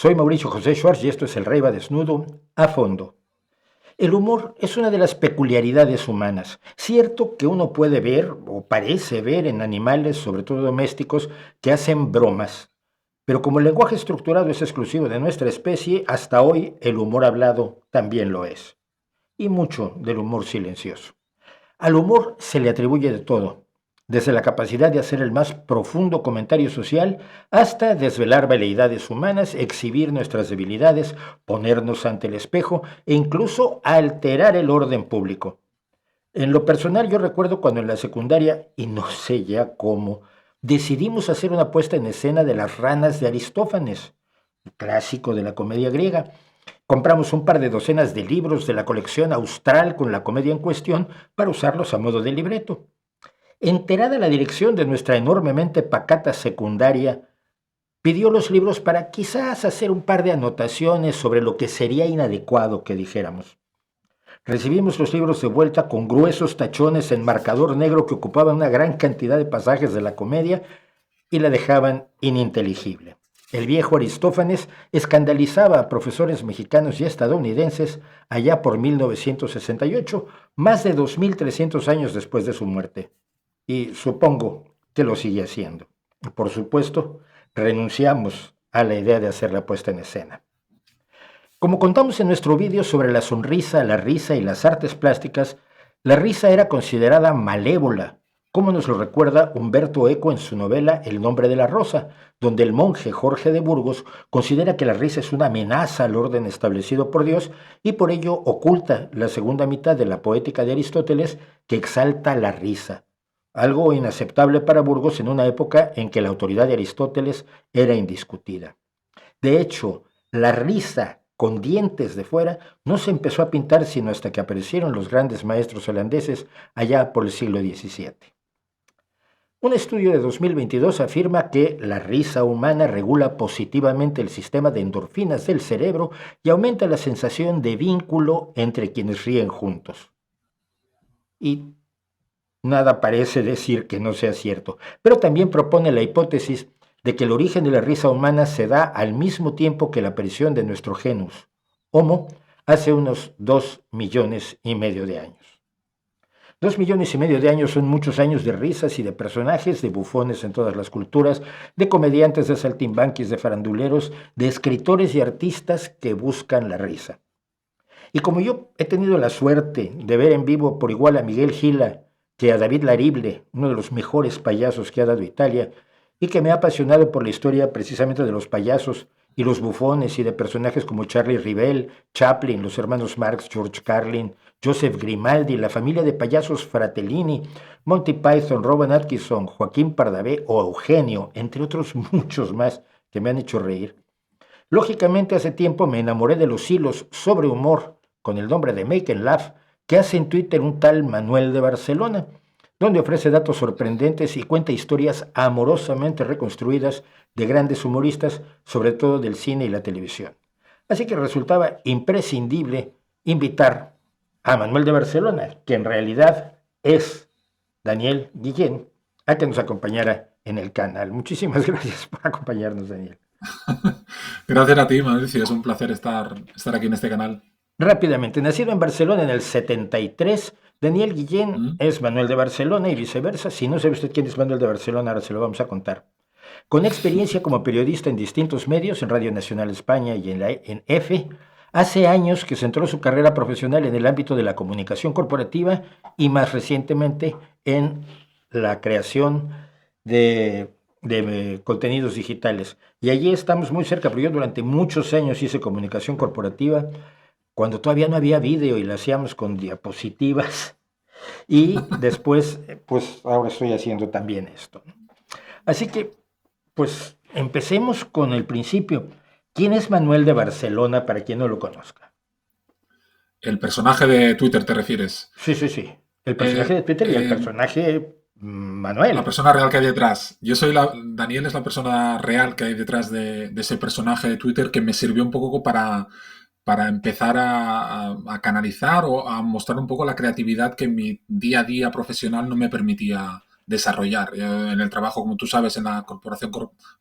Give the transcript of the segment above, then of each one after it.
Soy Mauricio José Schwartz y esto es El Rey va desnudo a fondo. El humor es una de las peculiaridades humanas. Cierto que uno puede ver o parece ver en animales, sobre todo domésticos, que hacen bromas. Pero como el lenguaje estructurado es exclusivo de nuestra especie, hasta hoy el humor hablado también lo es. Y mucho del humor silencioso. Al humor se le atribuye de todo, desde la capacidad de hacer el más profundo comentario social hasta desvelar veleidades humanas, exhibir nuestras debilidades, ponernos ante el espejo e incluso alterar el orden público. En lo personal yo recuerdo cuando en la secundaria, y no sé ya cómo, decidimos hacer una puesta en escena de las ranas de Aristófanes, clásico de la comedia griega. Compramos un par de docenas de libros de la colección austral con la comedia en cuestión para usarlos a modo de libreto. Enterada la dirección de nuestra enormemente pacata secundaria, pidió los libros para quizás hacer un par de anotaciones sobre lo que sería inadecuado que dijéramos. Recibimos los libros de vuelta con gruesos tachones en marcador negro que ocupaban una gran cantidad de pasajes de la comedia y la dejaban ininteligible. El viejo Aristófanes escandalizaba a profesores mexicanos y estadounidenses allá por 1968, más de 2300 años después de su muerte. Y supongo que lo sigue haciendo. Por supuesto, renunciamos a la idea de hacer la puesta en escena. Como contamos en nuestro vídeo sobre la sonrisa, la risa y las artes plásticas, la risa era considerada malévola, como nos lo recuerda Humberto Eco en su novela El nombre de la rosa, donde el monje Jorge de Burgos considera que la risa es una amenaza al orden establecido por Dios y por ello oculta la segunda mitad de la poética de Aristóteles que exalta la risa, algo inaceptable para Burgos en una época en que la autoridad de Aristóteles era indiscutida. De hecho, la risa con dientes de fuera no se empezó a pintar sino hasta que aparecieron los grandes maestros holandeses allá por el siglo XVII. Un estudio de 2022 afirma que la risa humana regula positivamente el sistema de endorfinas del cerebro y aumenta la sensación de vínculo entre quienes ríen juntos. Y nada parece decir que no sea cierto, pero también propone la hipótesis de que el origen de la risa humana se da al mismo tiempo que la aparición de nuestro genus, Homo, hace unos 2,5 millones de años. 2,5 millones de años son muchos años de risas y de personajes, de bufones en todas las culturas, de comediantes, de saltimbanquis, de faranduleros, de escritores y artistas que buscan la risa. Y como yo he tenido la suerte de ver en vivo por igual a Miguel Gila que a David Larible, uno de los mejores payasos que ha dado Italia, y que me ha apasionado por la historia precisamente de los payasos y los bufones y de personajes como Charlie Rivel, Chaplin, los hermanos Marx, George Carlin, Joseph Grimaldi, la familia de payasos Fratellini, Monty Python, Rowan Atkinson, Joaquín Pardavé o Eugenio, entre otros muchos más que me han hecho reír. Lógicamente hace tiempo me enamoré de los hilos sobre humor con el nombre de Make and Laugh que hace en Twitter un tal Manuel de Barcelona, donde ofrece datos sorprendentes y cuenta historias amorosamente reconstruidas de grandes humoristas, sobre todo del cine y la televisión. Así que resultaba imprescindible invitar a Manuel de Barcelona, que en realidad es Daniel Guillén, a que nos acompañara en el canal. Muchísimas gracias por acompañarnos, Daniel. Gracias a ti, Mauricio. Es un placer estar aquí en este canal. Rápidamente, nacido en Barcelona en el 73, Daniel Guillén ¿Mm? es Manuel de Barcelona y viceversa. Si no sabe usted quién es Manuel de Barcelona, ahora se lo vamos a contar. Con experiencia como periodista en distintos medios, en Radio Nacional España y en EFE, hace años que centró su carrera profesional en el ámbito de la comunicación corporativa y más recientemente en la creación de contenidos digitales. Y allí estamos muy cerca, pero yo durante muchos años hice comunicación corporativa cuando todavía no había vídeo y lo hacíamos con diapositivas. Y después, pues ahora estoy haciendo también esto. Así que, pues empecemos con el principio. ¿Quién es Manuel de Barcelona para quien no lo conozca? El personaje de Twitter, ¿te refieres? Sí, sí, sí. El personaje Eh, de Twitter y el eh, personaje la Manuel. persona real que hay detrás. Daniel es la persona real que hay detrás de ese personaje de Twitter que me sirvió un poco para empezar a canalizar o a mostrar un poco la creatividad que mi día a día profesional no me permitía desarrollar. En el trabajo, como tú sabes, en la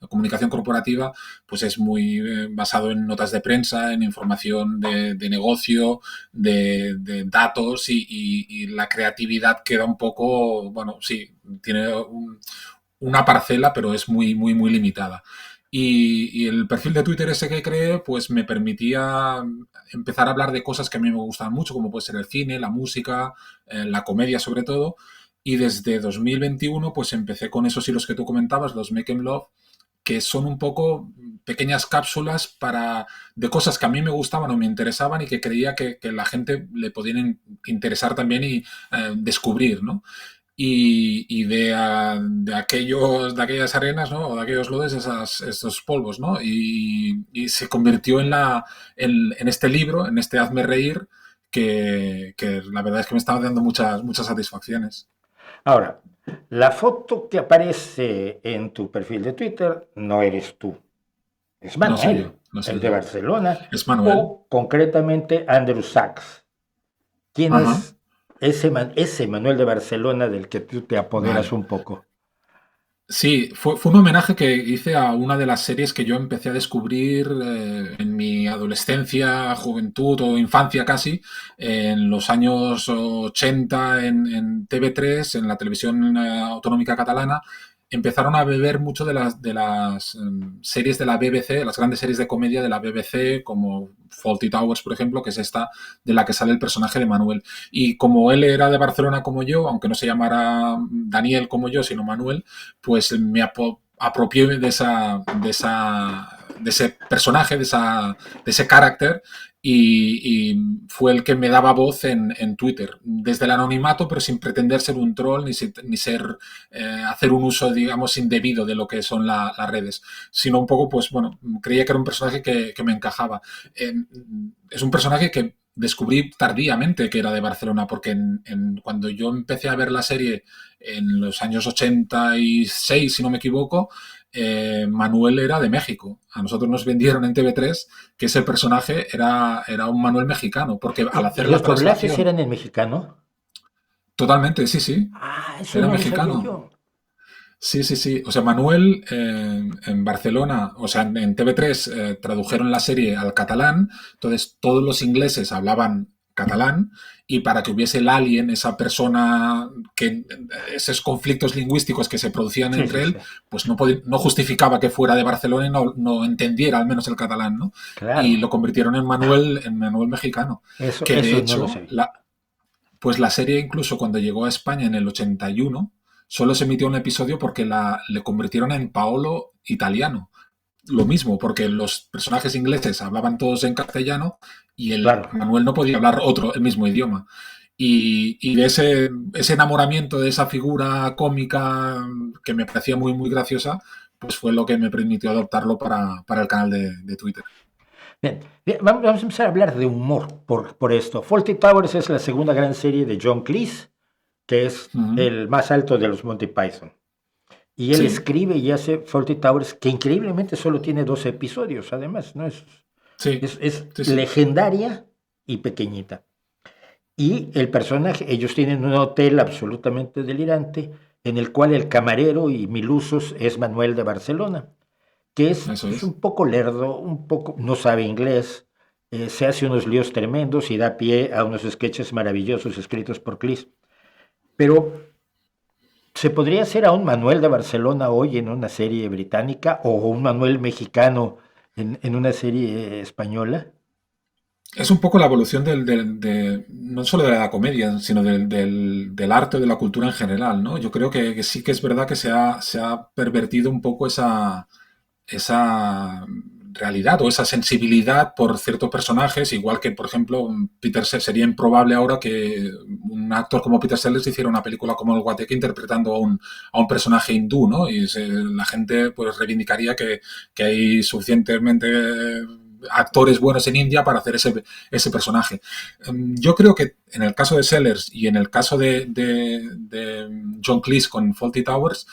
la comunicación corporativa, pues es muy basado en notas de prensa, en información de negocio, de datos y la creatividad queda un poco, bueno, sí, tiene una parcela, pero es muy, muy, muy limitada. Y el perfil de Twitter ese que creé, pues me permitía empezar a hablar de cosas que a mí me gustan mucho, como puede ser el cine, la música, la comedia sobre todo. Y desde 2021, pues empecé con esos hilos que tú comentabas, los Make 'em Love, que son un poco pequeñas cápsulas de cosas que a mí me gustaban o me interesaban y que creía que la gente le podían interesar también y descubrir, ¿no? De aquellas arenas, ¿no? O de aquellos lodes, esos polvos, ¿no? Y se convirtió en este libro, en este Hazme Reír, que la verdad es que me estaba dando muchas, muchas satisfacciones. Ahora, la foto que aparece en tu perfil de Twitter no eres tú, es No soy Manuel, yo, no el soy de yo. Barcelona, Es Manuel. o concretamente Andrew Sachs. ¿Quién Ajá. es ese Manuel de Barcelona del que tú te apoderas Vale. un poco? Sí, fue un homenaje que hice a una de las series que yo empecé a descubrir en mi adolescencia, juventud o infancia casi, en los años 80 en TV3, en la televisión autonómica catalana. Empezaron a beber mucho de las series de la BBC, las grandes series de comedia de la BBC, como Fawlty Towers, por ejemplo, que es esta de la que sale el personaje de Manuel. Y como él era de Barcelona como yo, aunque no se llamara Daniel como yo, sino Manuel, pues me apropié de ese personaje, de ese carácter y fue el que me daba voz en Twitter, desde el anonimato, pero sin pretender ser un troll ni ser hacer un uso, digamos, indebido de lo que son las redes, sino un poco, pues bueno, creía que era un personaje que me encajaba. Es un personaje que descubrí tardíamente que era de Barcelona, porque cuando yo empecé a ver la serie en los años 86, si no me equivoco, Manuel era de México. A nosotros nos vendieron en TV3 que ese personaje era un Manuel mexicano, porque al ¿Y hacer la los doblajes traslación, eran en mexicano? totalmente, sí, sí, Ah, eso era no lo sabía mexicano. yo. Sí, sí, sí. O sea, Manuel en Barcelona, o sea, en TV3 tradujeron la serie al catalán, entonces todos los ingleses hablaban catalán y para que hubiese el alien, esa persona, esos conflictos lingüísticos que se producían Sí, sí, entre sí. él, pues no justificaba que fuera de Barcelona y no entendiera al menos el catalán, ¿no? Y Claro. lo convirtieron en Manuel mexicano, que de Eso no lo hecho sabía. pues la serie incluso cuando llegó a España en el 81 solo se emitió un episodio porque le convirtieron en Paolo italiano. Lo mismo, porque los personajes ingleses hablaban todos en castellano y el Claro. Manuel no podía hablar el mismo idioma. Y de ese enamoramiento de esa figura cómica que me parecía muy, muy graciosa, pues fue lo que me permitió adoptarlo para el canal de Twitter. Bien, bien, vamos a empezar a hablar de humor por esto. Fawlty Towers es la segunda gran serie de John Cleese, que es Uh -huh. el más alto de los Monty Python. Y él Sí, escribe y hace Fawlty Towers, que increíblemente solo tiene 12 episodios, además, ¿no? sí, Es sí, sí. legendaria y pequeñita. Y el personaje, ellos tienen un hotel absolutamente delirante, en el cual el camarero y milusos es Manuel de Barcelona, que es Eso pues, es. un poco lerdo, un poco, no sabe inglés, se hace unos líos tremendos y da pie a unos sketches maravillosos escritos por Cleese. Pero ¿se podría hacer a un Manuel de Barcelona hoy en una serie británica o un Manuel mexicano en una serie española? Es un poco la evolución no solo de la comedia, sino del arte, de la cultura en general, ¿no? Yo creo que sí que es verdad que se ha pervertido un poco esa realidad o esa sensibilidad por ciertos personajes, igual que, por ejemplo, sería improbable ahora que un actor como Peter Sellers hiciera una película como El Guateque interpretando a un personaje hindú, ¿no? Y la gente pues reivindicaría que hay suficientemente actores buenos en India para hacer ese personaje. Yo creo que en el caso de Sellers y en el caso de John Cleese con Fawlty Towers,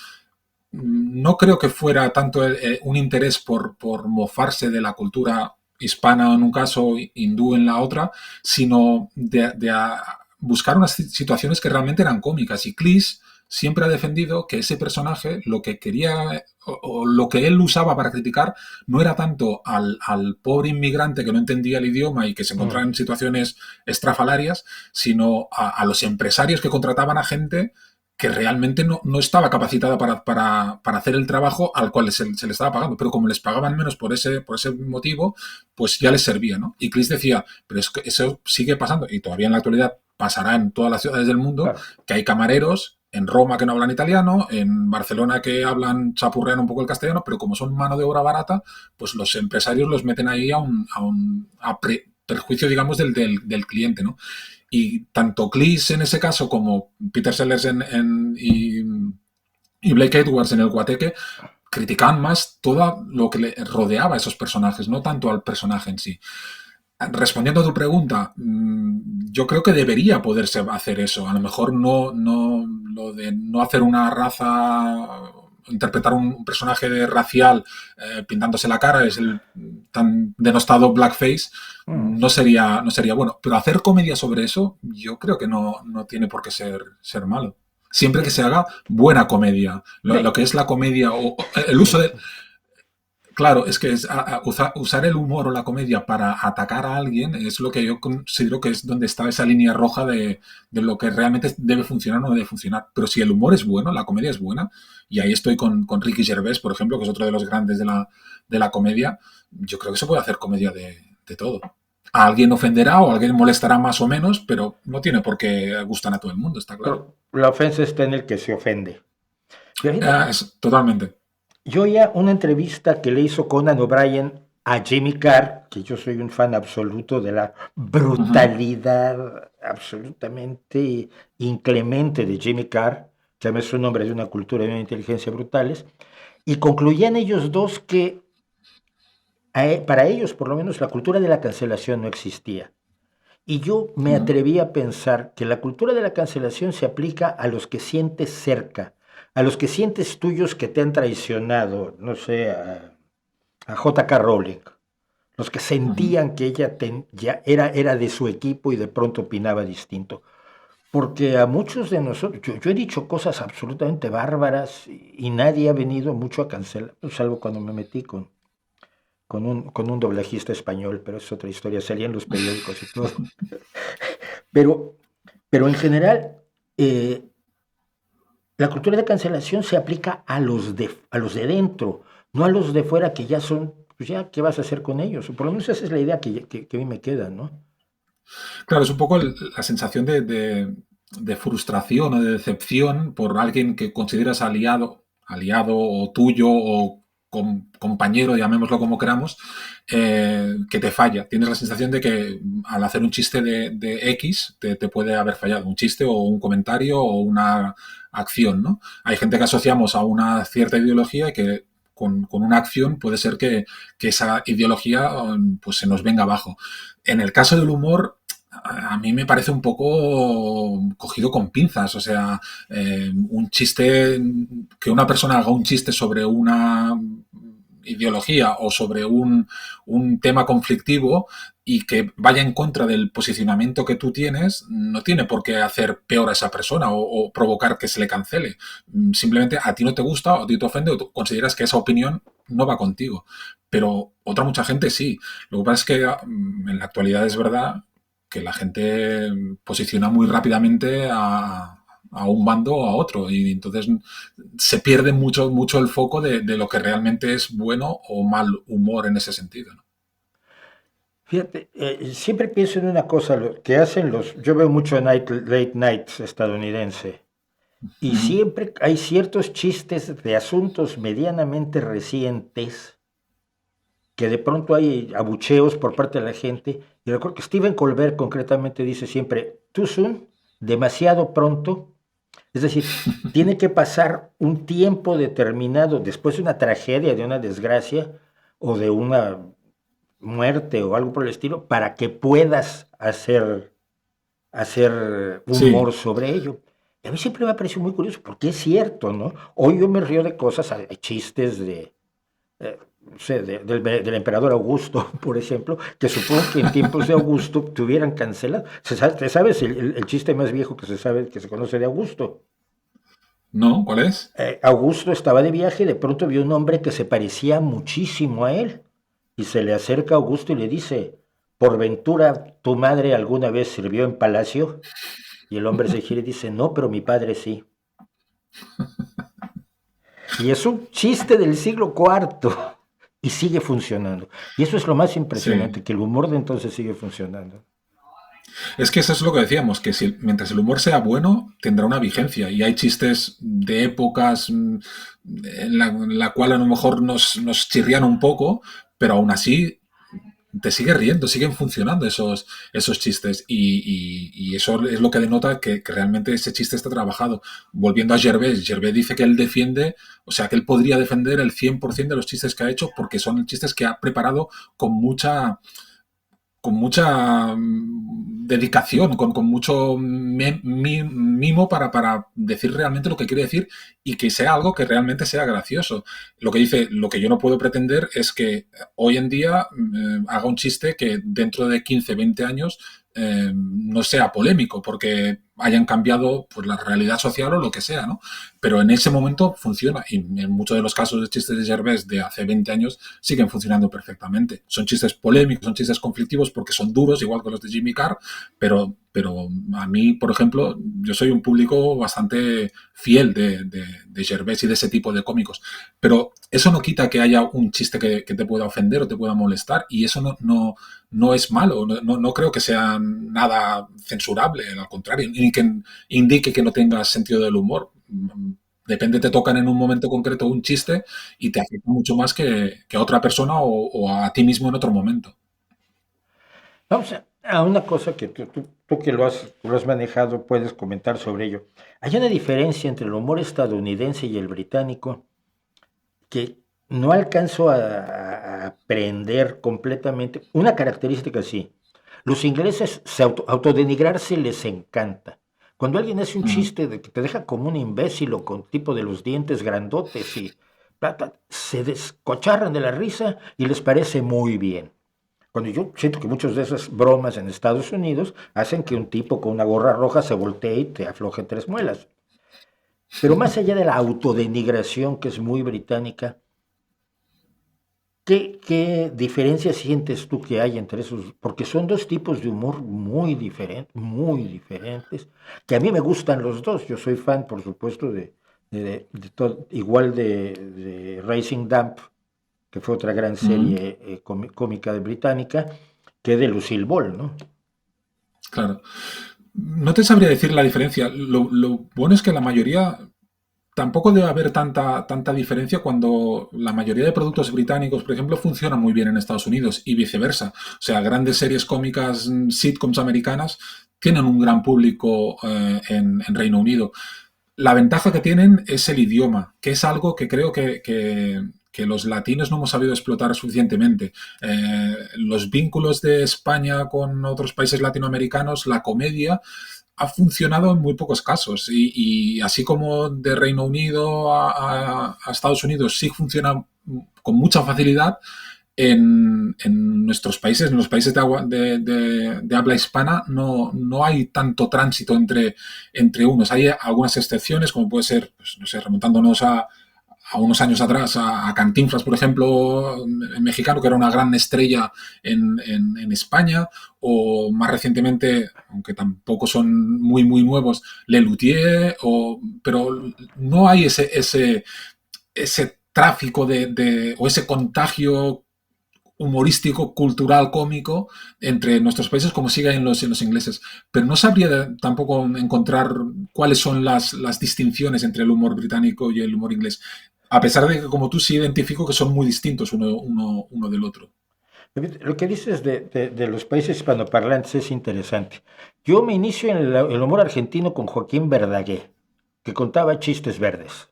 no creo que fuera tanto un interés por mofarse de la cultura hispana en un caso, hindú en la otra, sino de buscar unas situaciones que realmente eran cómicas. Y Cleese siempre ha defendido que ese personaje lo que quería o lo que él usaba para criticar no era tanto al pobre inmigrante que no entendía el idioma y que se encontraba en situaciones estrafalarias, sino a los empresarios que contrataban a gente que realmente no estaba capacitada para hacer el trabajo al cual se le estaba pagando. Pero como les pagaban menos por ese motivo, pues ya les servía, ¿no? Y Clis decía, pero es que eso sigue pasando, y todavía en la actualidad pasará en todas las ciudades del mundo, Claro. que hay camareros en Roma que no hablan italiano, en Barcelona que hablan, chapurrean un poco el castellano, pero como son mano de obra barata, pues los empresarios los meten ahí a perjuicio, digamos, del cliente, ¿no? Y tanto Cleese en ese caso como Peter Sellers y Blake Edwards en El Guateque criticaban más todo lo que le rodeaba a esos personajes, no tanto al personaje en sí. Respondiendo a tu pregunta, yo creo que debería poderse hacer eso. A lo mejor no lo de no hacer una raza, interpretar un personaje racial pintándose la cara, es el tan denostado blackface, no sería bueno. Pero hacer comedia sobre eso, yo creo que no tiene por qué ser malo. Siempre que se haga buena comedia. Lo que es la comedia o el uso de... Claro, es que usar el humor o la comedia para atacar a alguien es lo que yo considero que es donde está esa línea roja de lo que realmente debe funcionar o no debe funcionar. Pero si el humor es bueno, la comedia es buena, y ahí estoy con Ricky Gervais, por ejemplo, que es otro de los grandes de la comedia, yo creo que se puede hacer comedia de todo. A alguien ofenderá o a alguien molestará más o menos, pero no tiene por qué gustar a todo el mundo, está claro. Pero la ofensa está en el que se ofende. Fíjate, Totalmente. yo oía una entrevista que le hizo Conan O'Brien a Jimmy Carr, que yo soy un fan absoluto de la Uh -huh. brutalidad absolutamente inclemente de Jimmy Carr, que además es un hombre de una cultura y una inteligencia brutales, y concluían ellos dos que para ellos, por lo menos, la cultura de la cancelación no existía. Y yo me Uh -huh. atreví a pensar que la cultura de la cancelación se aplica a los que sientes cerca, a los que sientes tuyos que te han traicionado, no sé, a J.K. Rowling, los que Uh -huh. sentían que ella ya era de su equipo y de pronto opinaba distinto. Porque a muchos de nosotros, yo he dicho cosas absolutamente bárbaras y nadie ha venido mucho a cancelar, salvo cuando me metí con un doblajista español, pero es otra historia, salía en los periódicos y todo. Pero, pero en general, eh, la cultura de cancelación se aplica a los de dentro, no a los de fuera que ya son, pues ya, ¿qué vas a hacer con ellos? O por lo menos esa es la idea que a mí me queda, ¿no? Claro, es un poco la sensación de frustración o de decepción por alguien que consideras aliado o tuyo o compañero, llamémoslo como queramos, que te falla. Tienes la sensación de que al hacer un chiste de X te puede haber fallado, un chiste o un comentario o una acción, ¿no? Hay gente que asociamos a una cierta ideología y que con una acción puede ser que esa ideología pues se nos venga abajo. En el caso del humor, a mí me parece un poco cogido con pinzas. O sea, un chiste, que una persona haga un chiste sobre una ideología o sobre un tema conflictivo y que vaya en contra del posicionamiento que tú tienes, no tiene por qué hacer peor a esa persona o provocar que se le cancele. Simplemente a ti no te gusta o a ti te ofende o tú consideras que esa opinión no va contigo. Pero otra mucha gente sí. Lo que pasa es que en la actualidad es verdad que la gente posiciona muy rápidamente a un bando o a otro, y entonces se pierde mucho el foco de lo que realmente es bueno o mal humor en ese sentido, ¿no? Fíjate, siempre pienso en una cosa, lo que hacen yo veo mucho late night estadounidense, y Uh -huh. siempre hay ciertos chistes de asuntos medianamente recientes que de pronto hay abucheos por parte de la gente. Y recuerdo que Stephen Colbert concretamente dice siempre, too soon, demasiado pronto. Es decir, tiene que pasar un tiempo determinado después de una tragedia, de una desgracia o de una muerte o algo por el estilo, para que puedas hacer Sí, humor sobre ello. Y a mí siempre me ha parecido muy curioso, porque es cierto, ¿no? Hoy yo me río de cosas, hay chistes no sé, del emperador Augusto, por ejemplo, que supongo que en tiempos de Augusto te hubieran cancelado. ¿Te sabes el chiste más viejo que se sabe, que se conoce de Augusto? ¿No? ¿Cuál es? Augusto estaba de viaje y de pronto vio un hombre que se parecía muchísimo a él. Y se le acerca a Augusto y le dice, ¿por ventura tu madre alguna vez sirvió en palacio? Y el hombre se gira y dice, no, pero mi padre sí. Y es un chiste del siglo IV y sigue funcionando. Y eso es lo más Sí. impresionante, que el humor de entonces sigue funcionando. Es que eso es lo que decíamos, que si, mientras el humor sea bueno, tendrá una vigencia. Y hay chistes de épocas en la cual a lo mejor nos chirrían un poco, pero aún así te sigue riendo, siguen funcionando esos chistes. Y eso es lo que denota que realmente ese chiste está trabajado. Volviendo a Gervais, Gervais dice que él defiende, o sea, que él podría defender el 100% de los chistes que ha hecho porque son chistes que ha preparado con mucha dedicación, con mucho mimo para decir realmente lo que quiere decir y que sea algo que realmente sea gracioso. Lo que yo no puedo pretender es que hoy en día haga un chiste que dentro de 15, 20 años no sea polémico porque hayan cambiado pues, la realidad social o lo que sea, ¿no? Pero en ese momento funciona y en muchos de los casos de chistes de Gervais de hace 20 años siguen funcionando perfectamente. Son chistes polémicos, son chistes conflictivos porque son duros, igual que los de Jimmy Carr, pero a mí, por ejemplo, yo soy un público bastante fiel de Gervais y de ese tipo de cómicos. Pero eso no quita que haya un chiste que te pueda ofender o te pueda molestar y eso no es malo, no creo que sea nada censurable, al contrario, ni que indique que no tengas sentido del humor. Depende, te tocan en un momento concreto un chiste y te afecta mucho más que a otra persona o a ti mismo en otro momento. Vamos a una cosa que tú que lo has manejado puedes comentar sobre ello. Hay una diferencia entre el humor estadounidense y el británico que no alcanzo a aprender completamente. Una característica sí. Los ingleses autodenigrarse les encanta. Cuando alguien hace un Mm. chiste de que te deja como un imbécil o con tipo de los dientes grandotes y se descocharran de la risa y les parece muy bien. Cuando yo siento que muchas de esas bromas en Estados Unidos hacen que un tipo con una gorra roja se voltee y te afloje tres muelas. Pero más allá de la autodenigración que es muy británica, ¿qué diferencia sientes tú que hay entre esos? Porque son dos tipos de humor muy diferentes, que a mí me gustan los dos. Yo soy fan, por supuesto, igual de Racing Dump, que fue otra gran Mm. serie cómica de británica, que de Lucille Ball, ¿no? Claro. No te sabría decir la diferencia. Lo bueno es que la mayoría tampoco debe haber tanta diferencia cuando la mayoría de productos británicos, por ejemplo, funcionan muy bien en Estados Unidos y viceversa. O sea, grandes series cómicas, sitcoms americanas, tienen un gran público en Reino Unido. La ventaja que tienen es el idioma, que es algo que creo que los latinos no hemos sabido explotar suficientemente. Los vínculos de España con otros países latinoamericanos, la comedia, ha funcionado en muy pocos casos y así como de Reino Unido a Estados Unidos sí funciona con mucha facilidad, en nuestros países, en los países de habla hispana, no hay tanto tránsito entre unos. Hay algunas excepciones, como puede ser, pues, no sé, remontándonos a unos años atrás, a Cantinflas, por ejemplo, mexicano, que era una gran estrella en España, o más recientemente, aunque tampoco son muy nuevos, Lelutier, pero no hay ese tráfico o ese contagio humorístico, cultural, cómico entre nuestros países como sigue en los ingleses. Pero no sabría tampoco encontrar cuáles son las distinciones entre el humor británico y el humor inglés. A pesar de que, como tú, sí identifico que son muy distintos uno del otro. Lo que dices de los países hispanoparlantes es interesante. Yo me inicio en el humor argentino con Joaquín Verdaguer, que contaba chistes verdes,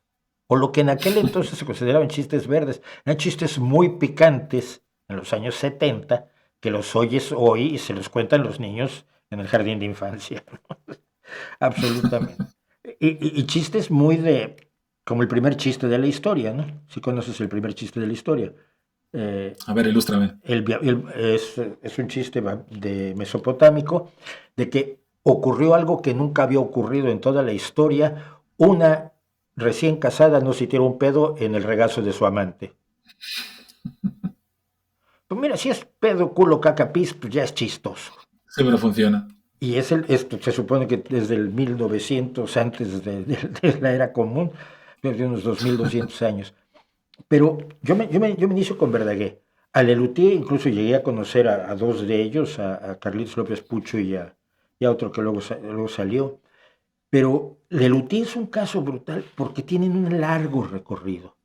o lo que en aquel entonces se consideraban chistes verdes. Eran chistes muy picantes en los años 70 que los oyes hoy y se los cuentan los niños en el jardín de infancia. Absolutamente. Y chistes muy como el primer chiste de la historia, ¿no? Si conoces el primer chiste de la historia. Eh, A ver, ilústrame. es un chiste de mesopotámico de que ocurrió algo que nunca había ocurrido en toda la historia. Una recién casada no se tira un pedo en el regazo de su amante. Pues mira, si es pedo, culo, caca, pis, pues ya es chistoso. Siempre funciona. Y esto se supone que desde el 1900, antes de la era común, desde unos 2200 años. Pero yo me inicio con Verdaguer. A Lelutier incluso llegué a conocer a dos de ellos, a Carlitos López Pucho y a otro que luego salió. Pero Lelutier es un caso brutal porque tienen un largo recorrido.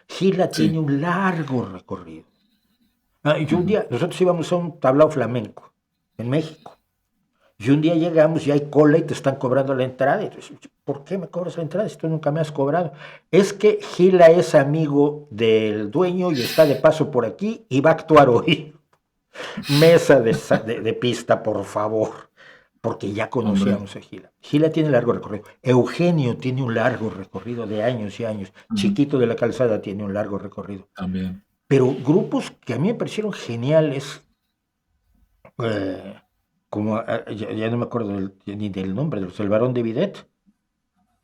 Gila tiene Sí. un largo recorrido. Yo un Ujú. día, nosotros íbamos a un tablao flamenco en México. Y un día llegamos y hay cola y te están cobrando la entrada. Y tú dices, ¿por qué me cobras la entrada si tú nunca me has cobrado? Es que Gila es amigo del dueño y está de paso por aquí y va a actuar hoy. Mesa de pista, por favor. Porque ya Hombre. conocíamos a Gila. Gila tiene largo recorrido. Eugenio tiene un largo recorrido de años y años. Ujú. Chiquito de la Calzada tiene un largo recorrido. También. Pero grupos que a mí me parecieron geniales, eh, como ya no me acuerdo ni del nombre, de los El Barón de Bidet,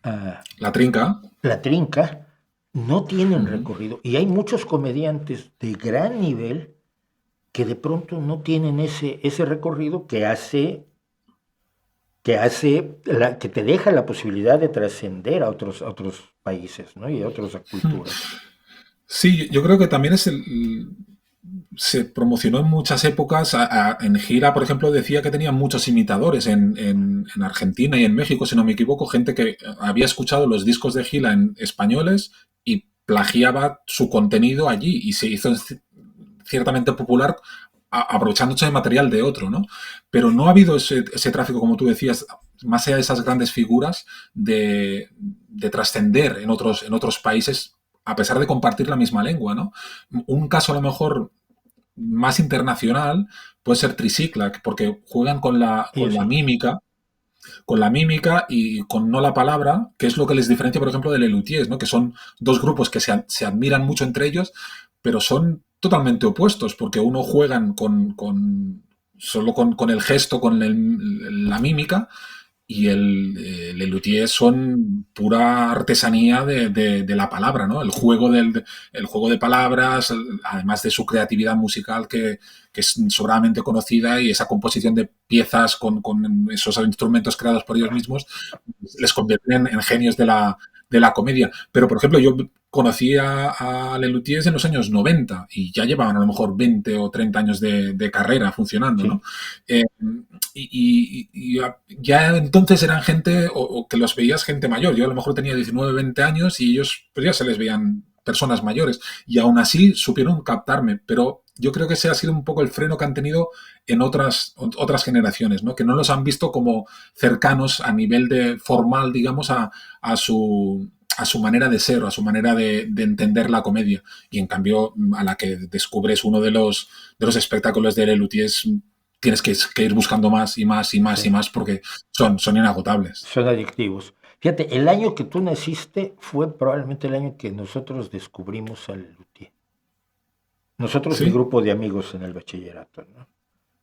ah, La trinca. La Trinca, no tienen Ujú. recorrido. Y hay muchos comediantes de gran nivel que de pronto no tienen ese recorrido que te deja la posibilidad de trascender a otros países, ¿no? Y a otras culturas. Sí, yo creo que también se promocionó en muchas épocas. En gira, por ejemplo, decía que tenía muchos imitadores en Argentina y en México, si no me equivoco, gente que había escuchado los discos de Gila en españoles y plagiaba su contenido allí y se hizo ciertamente popular aprovechándose de material de otro, ¿no? Pero no ha habido ese tráfico, como tú decías, más allá de esas grandes figuras, de trascender en otros países a pesar de compartir la misma lengua, ¿no? Un caso a lo mejor más internacional puede ser Tricicla, porque juegan Ellos sí. con la mímica y con no la palabra, que es lo que les diferencia, por ejemplo, de Lelutiers, ¿no? Que son dos grupos que se admiran mucho entre ellos, pero son totalmente opuestos, porque uno juegan solo con el gesto, con la mímica, y el Lelutier son pura artesanía de la palabra, ¿no? El juego de palabras, además de su creatividad musical que es sobradamente conocida y esa composición de piezas con esos instrumentos creados por ellos mismos, les convierten en genios de la comedia. Pero, por ejemplo, yo conocí a Lelutiers en los años 90 y ya llevaban a lo mejor 20 o 30 años de carrera funcionando, ¿no? Sí. Eh, y ya entonces eran gente, o que los veías gente mayor. Yo a lo mejor tenía 19, 20 años y ellos pues ya se les veían personas mayores y aún así supieron captarme, pero yo creo que ese ha sido un poco el freno que han tenido en otras generaciones, ¿no? Que no los han visto como cercanos a nivel de formal, digamos, a su manera de ser o a su manera de entender la comedia. Y en cambio, a la que descubres uno de los espectáculos de Lelutiers, tienes que ir buscando más y más y más y Sí. más porque son inagotables. Son adictivos. Fíjate, el año que tú naciste fue probablemente el año que nosotros descubrimos al luthier. Nosotros, mi ¿Sí? grupo de amigos en el bachillerato, ¿no?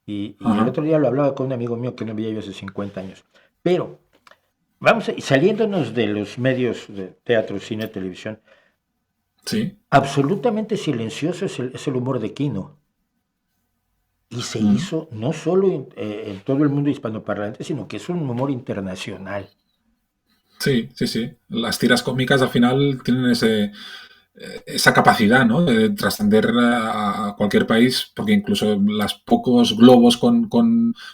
Y el Ajá. otro día lo hablaba con un amigo mío que no veía yo hace 50 años. Pero, saliéndonos de los medios de teatro, cine, televisión, Sí. absolutamente silencioso es el humor de Quino. Y se Mm. hizo no solo en todo el mundo hispanoparlante, sino que es un humor internacional. Sí, sí, sí. Las tiras cómicas al final tienen esa capacidad, ¿no? De trascender a cualquier país, porque incluso los pocos globos con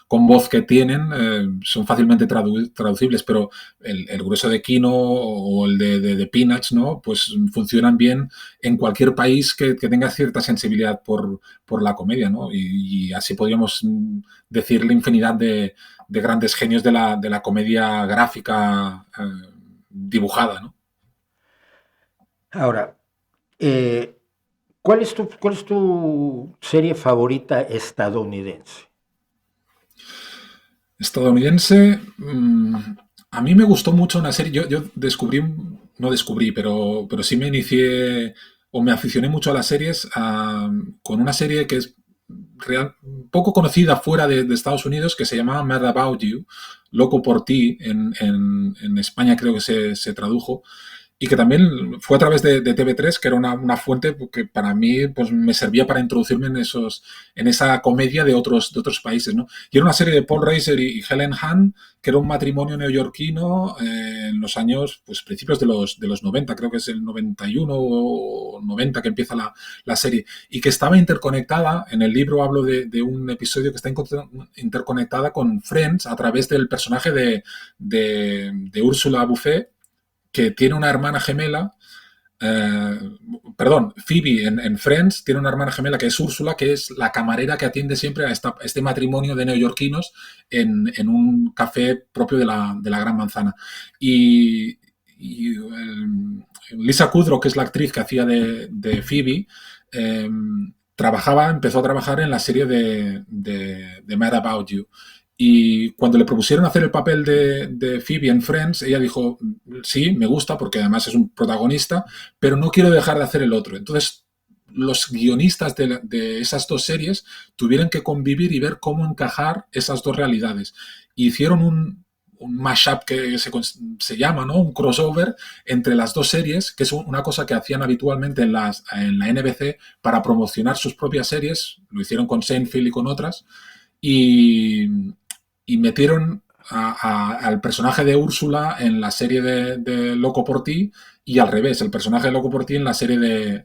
voz que tienen son fácilmente traducibles, pero el grueso de Kino o el de Peanuts, ¿no? Pues funcionan bien en cualquier país que tenga cierta sensibilidad por la comedia, ¿no? Y así podríamos decirle infinidad de grandes genios de la comedia gráfica dibujada, ¿no? Ahora, eh, ¿cuál es tu serie favorita estadounidense? Estadounidense, a mí me gustó mucho una serie, yo descubrí, no descubrí, pero sí me inicié o me aficioné mucho a las series con una serie que es poco conocida fuera de Estados Unidos que se llamaba Mad About You, Loco por ti, en España creo que se tradujo, y que también fue a través de TV3, que era una fuente que para mí pues, me servía para introducirme en esa comedia de otros países. ¿no? Y era una serie de Paul Reiser y Helen Hunt, que era un matrimonio neoyorquino en los años, pues principios de los 90, creo que es el 91 o 90 que empieza la serie, y que estaba interconectada, en el libro hablo de un episodio que está interconectada con Friends a través del personaje de Úrsula Buffet, que tiene una hermana gemela, eh, perdón, Phoebe en Friends tiene una hermana gemela que es Úrsula, que es la camarera que atiende siempre a este matrimonio de neoyorquinos en un café propio de la Gran Manzana. Y Lisa Kudrow, que es la actriz que hacía de Phoebe, eh, empezó a trabajar en la serie de Mad About You. Y cuando le propusieron hacer el papel de Phoebe en Friends, ella dijo, sí, me gusta porque además es un protagonista, pero no quiero dejar de hacer el otro. Entonces, los guionistas de esas dos series tuvieron que convivir y ver cómo encajar esas dos realidades. Y hicieron un mashup que se llama, ¿no? Un crossover entre las dos series, que es una cosa que hacían habitualmente en la NBC para promocionar sus propias series. Lo hicieron con Seinfeld y con otras. Y, y metieron al personaje de Úrsula en la serie de Loco por Ti y al revés, el personaje de Loco por Ti en la serie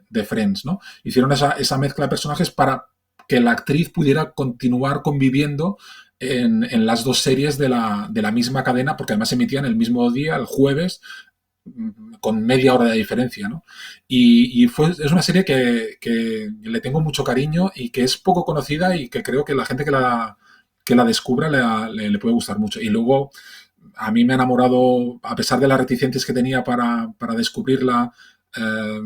de Friends, ¿no? Hicieron esa mezcla de personajes para que la actriz pudiera continuar conviviendo en las dos series de la misma cadena, porque además se emitían el mismo día, el jueves, con media hora de diferencia, ¿no? Es una serie que le tengo mucho cariño y que es poco conocida y que creo que la gente que la descubra le puede gustar mucho. Y luego a mí me ha enamorado, a pesar de las reticencias que tenía para descubrirla, eh,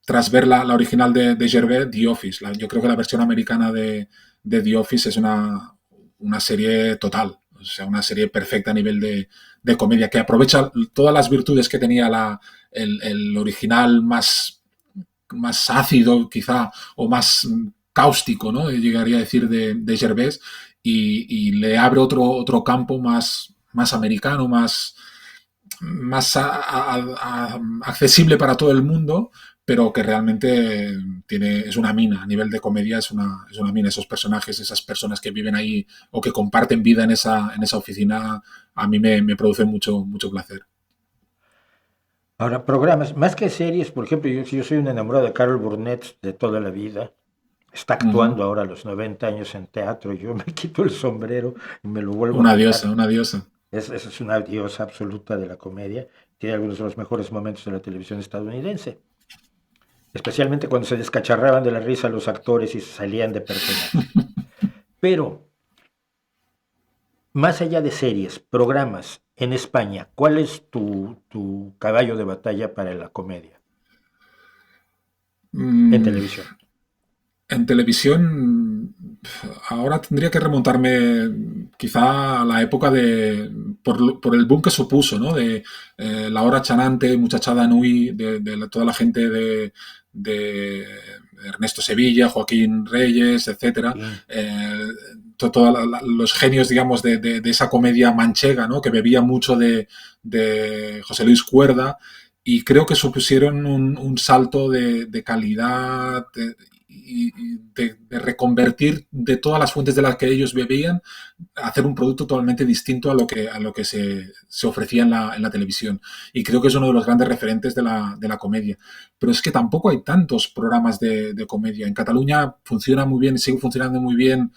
tras ver la original de Gervais, The Office. Yo creo que la versión americana de The Office es una serie total, o sea, una serie perfecta a nivel de comedia, que aprovecha todas las virtudes que tenía el original más ácido, quizá, o más cáustico, ¿no? Llegaría a decir de Gervais, y le abre otro campo más americano, más accesible para todo el mundo, pero que realmente es una mina. A nivel de comedia es una mina. Esos personajes, esas personas que viven ahí o que comparten vida en esa oficina, a mí me produce mucho, mucho placer. Ahora, programas, más que series, por ejemplo, yo soy un enamorado de Carol Burnett de toda la vida. Está Ujú. actuando ahora a los 90 años en teatro. Yo me quito el sombrero y me lo vuelvo a Una quitar. diosa, una diosa. Es una diosa absoluta de la comedia. Tiene algunos de los mejores momentos de la televisión estadounidense. Especialmente cuando se descacharraban de la risa los actores y se salían de personaje. Pero, más allá de series, programas en España, ¿cuál es tu caballo de batalla para la comedia en Mm, televisión? En televisión, ahora tendría que remontarme quizá a la época por el boom que supuso, ¿no? De La Hora Chanante, Muchachada Nui, de toda la gente de Ernesto Sevilla, Joaquín Reyes, etcétera. Sí. Todos los genios, digamos, de esa comedia manchega, ¿no? Que bebía mucho de José Luis Cuerda, y creo que supusieron un salto de calidad y de reconvertir de todas las fuentes de las que ellos bebían, hacer un producto totalmente distinto a lo que se ofrecía en la televisión. Y creo que es uno de los grandes referentes de la comedia. Pero es que tampoco hay tantos programas de comedia. En Cataluña funciona muy bien, sigue funcionando muy bien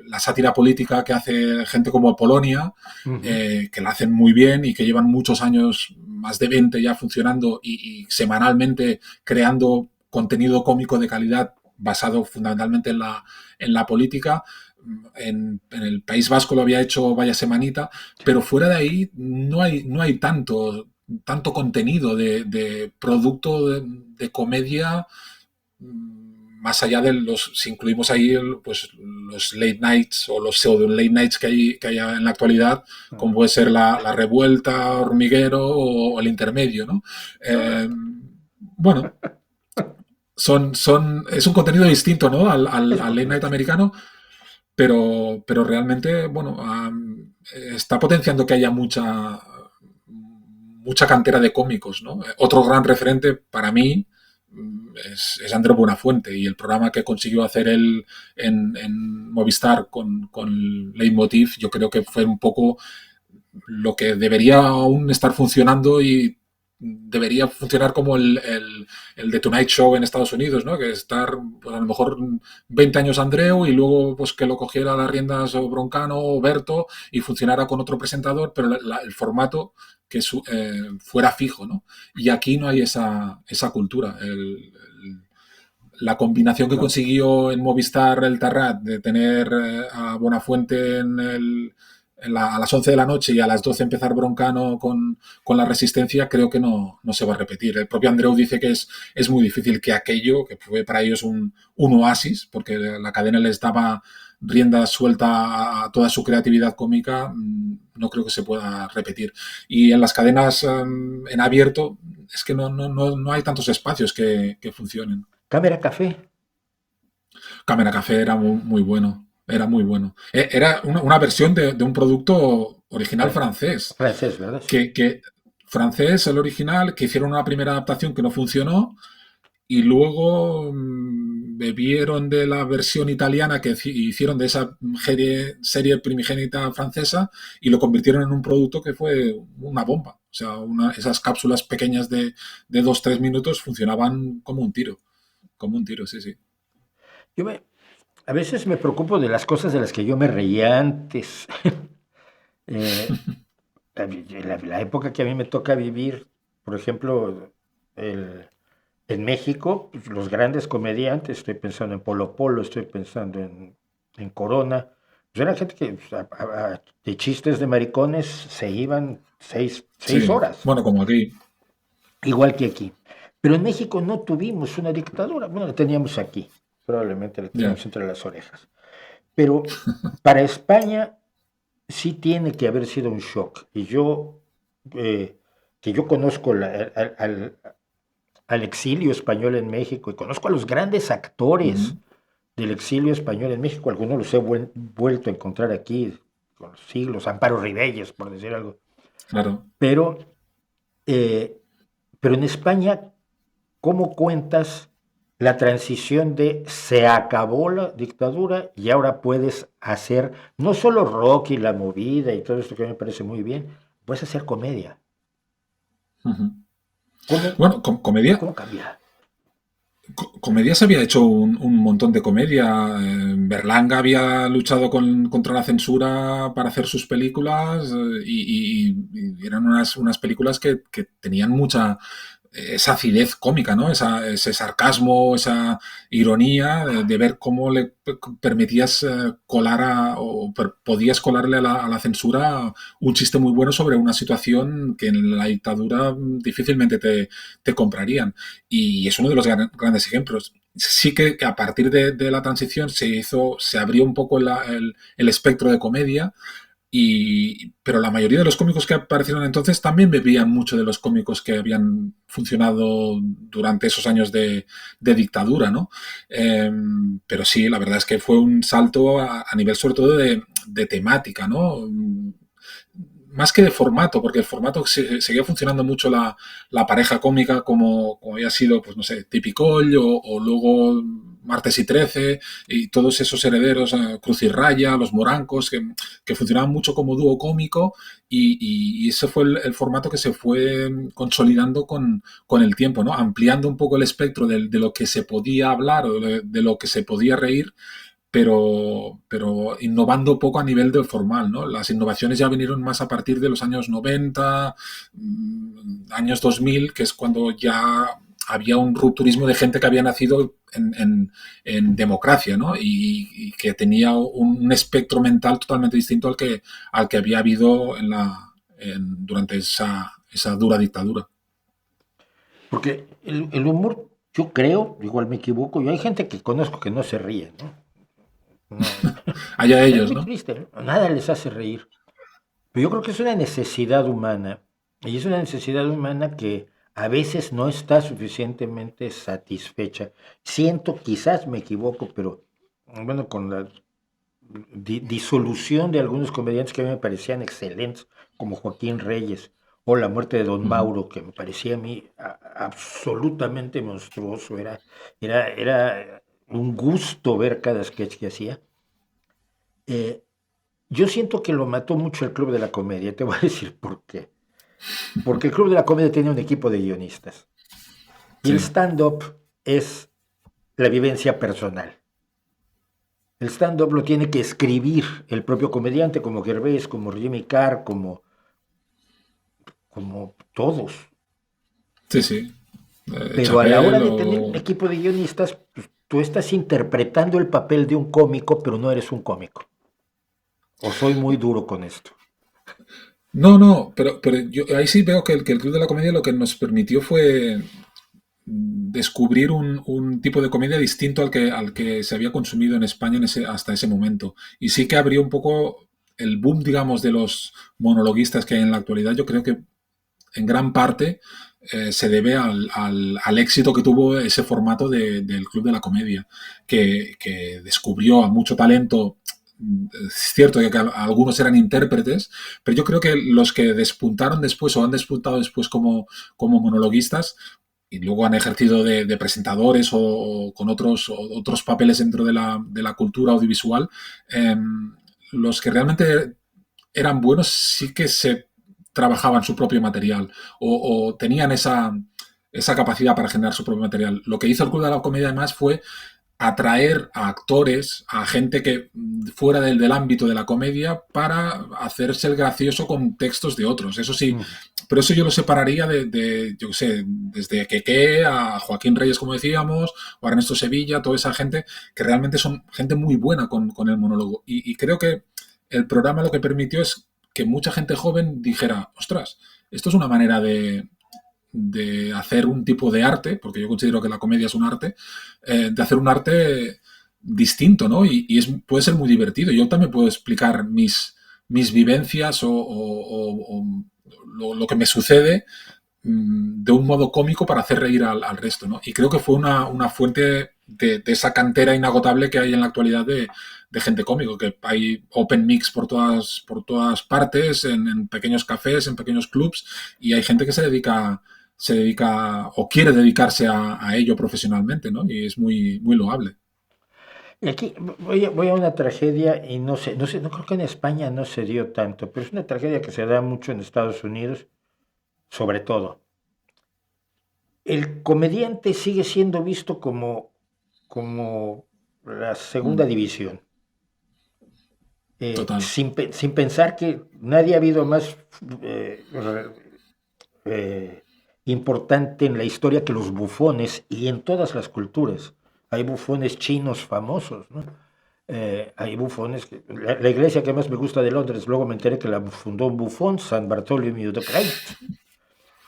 la sátira política que hace gente como Polonia, Ujú. que la hacen muy bien y que llevan muchos años, más de 20 ya funcionando y semanalmente creando contenido cómico de calidad basado fundamentalmente en la política. En el País Vasco lo había hecho Vaya Semanita, pero fuera de ahí no hay tanto contenido de producto de comedia, más allá si incluimos ahí pues, los late nights o los pseudo late nights que hay en la actualidad, como puede ser la Revuelta, Hormiguero o el Intermedio, ¿no? Eh, bueno, es un contenido distinto, ¿no? al, Es al late night correcto. americano, pero realmente, bueno, está potenciando que haya mucha cantera de cómicos, ¿no? Otro gran referente para mí es Andreu Buenafuente, y el programa que consiguió hacer él en Movistar con Leitmotiv, yo creo que fue un poco lo que debería aún estar funcionando, y debería funcionar como el The Tonight Show en Estados Unidos, ¿no? Que estar, pues a lo mejor 20 años Andreu, y luego pues que lo cogiera las riendas o Broncano o Berto y funcionara con otro presentador, pero el formato que fuera fijo, ¿no? Y aquí no hay esa cultura. La combinación que No. consiguió en Movistar el Terrat de tener a Buenafuente a las 11 de la noche y a las 12 empezar Broncano con la Resistencia, creo que no se va a repetir. El propio Andreu dice que es muy difícil que aquello, que fue para ellos un oasis, porque la cadena les daba rienda suelta a toda su creatividad cómica, no creo que se pueda repetir. Y en las cadenas en abierto es que no hay tantos espacios que funcionen. Cámara Café. Cámara Café era muy bueno. Era muy bueno. Era una versión de un producto original francés. Francés, ¿verdad? Sí. Que francés, el original, que hicieron una primera adaptación que no funcionó, y luego bebieron de la versión italiana que hicieron de esa serie primigénita francesa, y lo convirtieron en un producto que fue una bomba. O sea, esas cápsulas pequeñas de 2-3 minutos funcionaban como un tiro. Como un tiro, sí, sí. A veces me preocupo de las cosas de las que yo me reía antes. La época que a mí me toca vivir, por ejemplo, en México, pues, los grandes comediantes, estoy pensando en Polo Polo, estoy pensando en Corona, pues era gente que pues, de chistes de maricones se iban seis Sí, horas, bueno, como aquí. igual que aquí. Pero en México no tuvimos una dictadura, bueno, la teníamos aquí, probablemente la Ya. teníamos entre las orejas. Pero para España sí tiene que haber sido un shock. Y yo, que yo conozco al exilio español en México y conozco a los grandes actores Ujú. del exilio español en México, algunos los he vuelto a encontrar aquí con los siglos, Amparo Rivelles, por decir algo. Claro. Pero, eh, pero en España, ¿cómo cuentas la transición de se acabó la dictadura y ahora puedes hacer no solo rock y la movida y todo esto que me parece muy bien, puedes hacer comedia? Ujú. ¿Cómo, Bueno, comedia. cómo cambia? Comedia se había hecho un montón de comedia. Berlanga había luchado contra la censura para hacer sus películas, y eran unas películas que tenían mucha esa acidez cómica, ¿no? Ese sarcasmo, esa ironía de ver cómo le permitías colar o podías colarle a la censura un chiste muy bueno sobre una situación que en la dictadura difícilmente te comprarían. Y es uno de los grandes ejemplos. Sí que a partir de la transición se abrió un poco el espectro de comedia, pero la mayoría de los cómicos que aparecieron entonces también bebían mucho de los cómicos que habían funcionado durante esos años de dictadura, ¿no? Pero sí, la verdad es que fue un salto a nivel sobre todo de temática, ¿no? Más que de formato, porque el formato seguía funcionando mucho la pareja cómica como había sido, pues no sé, Tipicoll o luego Martes y 13 y todos esos herederos, Cruz y Raya, Los Morancos, que funcionaban mucho como dúo cómico, y ese fue el formato que se fue consolidando con el tiempo, ¿no? Ampliando un poco el espectro de lo que se podía hablar o de lo que se podía reír, pero innovando poco a nivel de formal, ¿no? Las innovaciones ya vinieron más a partir de los años 90, años 2000, que es cuando ya había un rupturismo de gente que había nacido en democracia, ¿no? Y que tenía un espectro mental totalmente distinto al que había habido durante esa dura dictadura. Porque el humor, yo creo, igual me equivoco, y hay gente que conozco que no se ríe, ¿no? No, Allá es ellos, muy ¿no? triste, ¿no? Nada les hace reír. Pero yo creo que es una necesidad humana, y es una necesidad humana que a veces no está suficientemente satisfecha. Siento, quizás me equivoco, pero bueno, con la disolución de algunos comediantes que a mí me parecían excelentes, como Joaquín Reyes o la muerte de Don Ujú. Mauro, que me parecía a mí absolutamente monstruoso. Era un gusto ver cada sketch que hacía. Eh, yo siento que lo mató mucho el Club de la Comedia. Te voy a decir por qué. Porque el Club de la Comedia tenía un equipo de guionistas. Y el Sí, stand-up es la vivencia personal. El stand-up lo tiene que escribir el propio comediante, como Gervais, como Jimmy Carr, como todos. sí, sí. Pero a la hora Chapel de tener un o... equipo de guionistas, pues, tú estás interpretando el papel de un cómico, pero no eres un cómico. O soy muy duro con esto. No, no, pero yo ahí sí veo que el Club de la Comedia lo que nos permitió fue descubrir un tipo de comedia distinto al que se había consumido en España hasta ese momento. Y sí que abrió un poco el boom, digamos, de los monologuistas que hay en la actualidad. Yo creo que en gran parte se debe al éxito que tuvo ese formato del Club de la Comedia, que descubrió a mucho talento. Es cierto que algunos eran intérpretes, pero yo creo que los que despuntaron después o han despuntado después como monologuistas y luego han ejercido de presentadores o con otros papeles dentro de la cultura audiovisual, eh, los que realmente eran buenos sí que se trabajaban su propio material o tenían esa capacidad para generar su propio material. Lo que hizo el Club de la Comedia además fue atraer a actores, a gente que fuera del ámbito de la comedia para hacerse el gracioso con textos de otros. Eso sí, Mm. pero eso yo lo separaría yo qué sé, desde Keke a Joaquín Reyes, como decíamos, o a Ernesto Sevilla, toda esa gente que realmente son gente muy buena con el monólogo. Y creo que el programa lo que permitió es que mucha gente joven dijera, ostras, esto es una manera de hacer un tipo de arte, porque yo considero que la comedia es un arte, de hacer un arte distinto, ¿no? Puede ser muy divertido. Yo también puedo explicar mis vivencias o lo que me sucede de un modo cómico para hacer reír al resto, ¿no? Y creo que fue una fuente de esa cantera inagotable que hay en la actualidad de gente cómico, que hay open mix por todas partes, en pequeños cafés, en pequeños clubs, y hay gente que se dedica o quiere dedicarse a ello profesionalmente, ¿no? Y es muy, muy loable. Y aquí voy a una tragedia y no sé, no creo que en España no se dio tanto, pero es una tragedia que se da mucho en Estados Unidos, sobre todo. El comediante sigue siendo visto como la segunda Mm, división. total. Sin pensar que nadie ha habido más eh, re- importante en la historia que los bufones y en todas las culturas. Hay bufones chinos famosos, ¿no? Hay bufones. La iglesia que más me gusta de Londres, luego me enteré que la fundó un bufón, San Bartholomew the Great.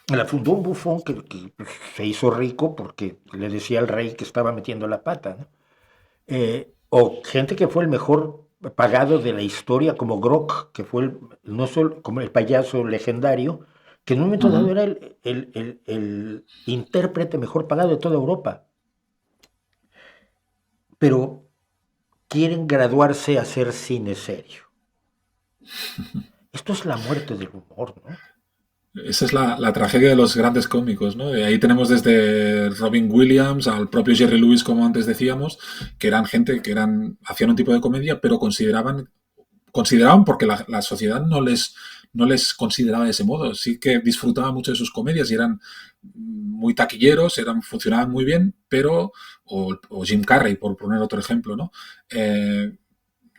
La fundó un bufón que se hizo rico porque le decía al rey que estaba metiendo la pata, ¿no? O gente que fue el mejor pagado de la historia, como Grok, que fue no solo como el payaso legendario, que en un momento dado Ujú. era el intérprete mejor pagado de toda Europa. Pero quieren graduarse a hacer cine serio. Esto es la muerte del humor, ¿no? Esa es la tragedia de los grandes cómicos, ¿no? De ahí tenemos desde Robin Williams al propio Jerry Lewis, como antes decíamos, que eran gente que hacían un tipo de comedia, pero consideraban porque la sociedad no les consideraba de ese modo. Sí que disfrutaba mucho de sus comedias y eran muy taquilleros, funcionaban muy bien, pero, o Jim Carrey, por poner otro ejemplo, ¿no?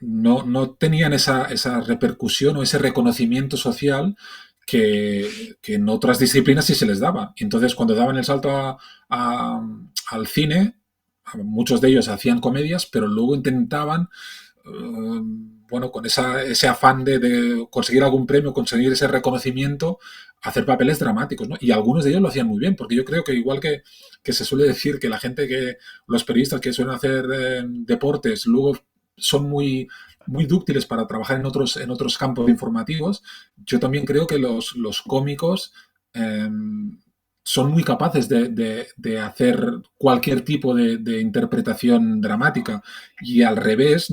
No tenían esa repercusión o ese reconocimiento social que en otras disciplinas sí se les daba. Y entonces, cuando daban el salto al cine, muchos de ellos hacían comedias, pero luego intentaban, bueno, con ese afán de conseguir algún premio, conseguir ese reconocimiento, hacer papeles dramáticos, ¿no? Y algunos de ellos lo hacían muy bien, porque yo creo que igual que se suele decir que la gente los periodistas que suelen hacer deportes, luego son muy dúctiles para trabajar en otros campos informativos, yo también creo que los cómicos eh, son muy capaces de hacer cualquier tipo de interpretación dramática y al revés,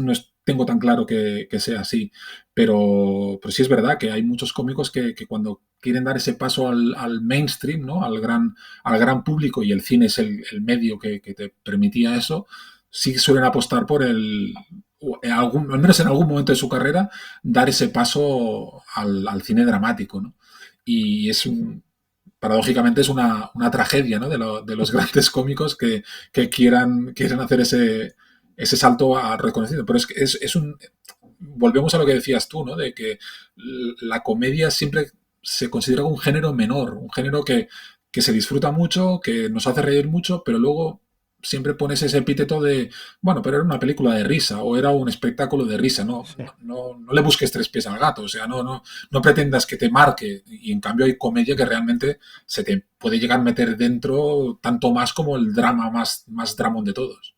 tengo tan claro que sea así, pero sí es verdad que hay muchos cómicos que cuando quieren dar ese paso al mainstream, ¿no? Al gran público, y el cine es el medio que te permitía eso, sí suelen apostar por al menos en algún momento de su carrera, dar ese paso al cine dramático, ¿no? Y paradójicamente es una tragedia, ¿no? De los grandes cómicos que quieran hacer ese salto a reconocido. Pero es que volvemos a lo que decías tú, ¿no? De que la comedia siempre se considera un género menor, un género que se disfruta mucho, que nos hace reír mucho, pero luego siempre pones ese epíteto de, bueno, pero era una película de risa o era un espectáculo de risa, Sí. no le busques tres pies al gato, o sea, no pretendas que te marque, y en cambio hay comedia que realmente se te puede llegar a meter dentro tanto más como el drama más dramón de todos.